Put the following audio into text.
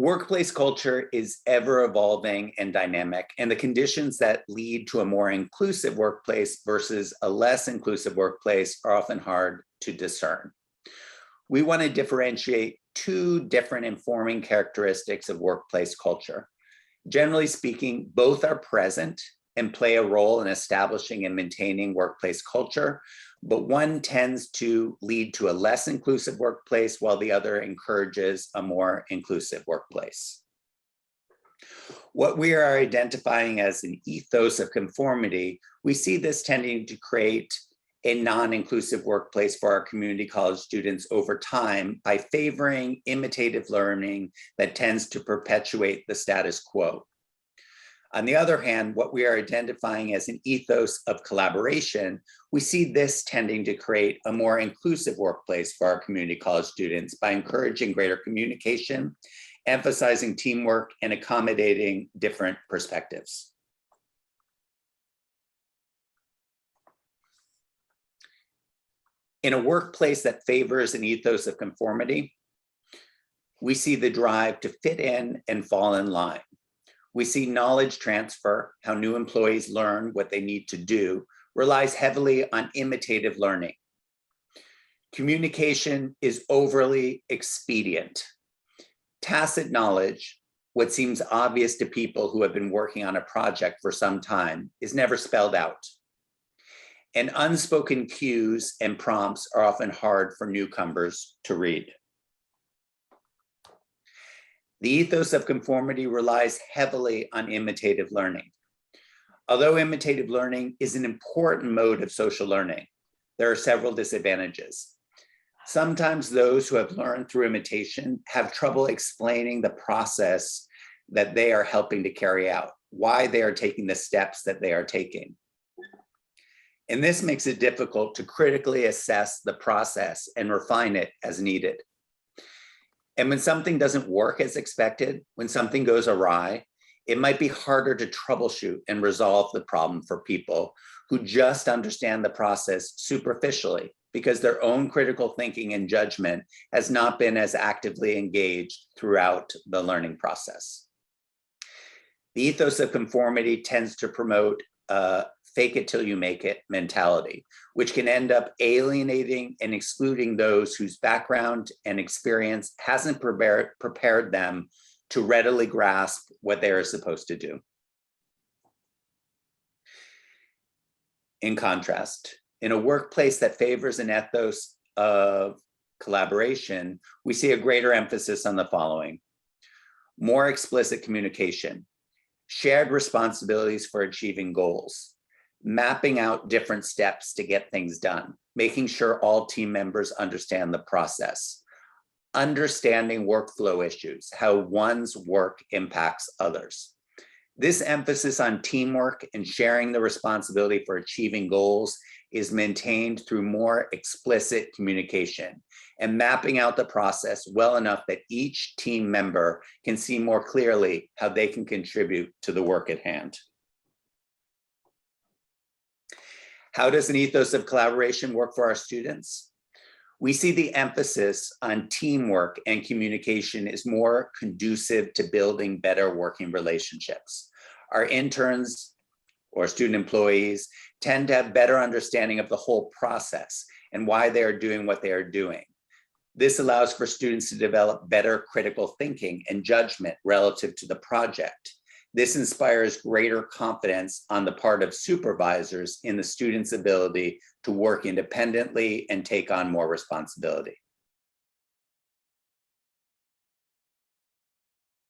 Workplace culture is ever evolving and dynamic, and the conditions that lead to a more inclusive workplace versus a less inclusive workplace are often hard to discern. We want to differentiate two different informing characteristics of workplace culture. Generally speaking, both are present and play a role in establishing and maintaining workplace culture, but one tends to lead to a less inclusive workplace while the other encourages a more inclusive workplace. What we are identifying as an ethos of conformity, we see this tending to create a non-inclusive workplace for our community college students over time by favoring imitative learning that tends to perpetuate the status quo. On the other hand, what we are identifying as an ethos of collaboration, we see this tending to create a more inclusive workplace for our community college students by encouraging greater communication, emphasizing teamwork, and accommodating different perspectives. In a workplace that favors an ethos of conformity, we see the drive to fit in and fall in line. We see knowledge transfer, how new employees learn what they need to do, relies heavily on imitative learning. Communication is overly expedient. Tacit knowledge, what seems obvious to people who have been working on a project for some time, is never spelled out. And unspoken cues and prompts are often hard for newcomers to read. The ethos of conformity relies heavily on imitative learning. Although imitative learning is an important mode of social learning, there are several disadvantages. Sometimes those who have learned through imitation have trouble explaining the process that they are helping to carry out, why they are taking the steps that they are taking. And this makes it difficult to critically assess the process and refine it as needed. And when something doesn't work as expected, when something goes awry, it might be harder to troubleshoot and resolve the problem for people who just understand the process superficially because their own critical thinking and judgment has not been as actively engaged throughout the learning process. The ethos of conformity tends to promote fake it till you make it mentality, which can end up alienating and excluding those whose background and experience hasn't prepared them to readily grasp what they are supposed to do. In contrast, in a workplace that favors an ethos of collaboration, we see a greater emphasis on the following: more explicit communication, shared responsibilities for achieving goals, mapping out different steps to get things done, making sure all team members understand the process, understanding workflow issues, how one's work impacts others. This emphasis on teamwork and sharing the responsibility for achieving goals is maintained through more explicit communication and mapping out the process well enough that each team member can see more clearly how they can contribute to the work at hand. How does an ethos of collaboration work for our students? We see the emphasis on teamwork and communication is more conducive to building better working relationships. Our interns or student employees tend to have better understanding of the whole process and why they are doing what they are doing. This allows for students to develop better critical thinking and judgment relative to the project. This inspires greater confidence on the part of supervisors in the student's ability to work independently and take on more responsibility.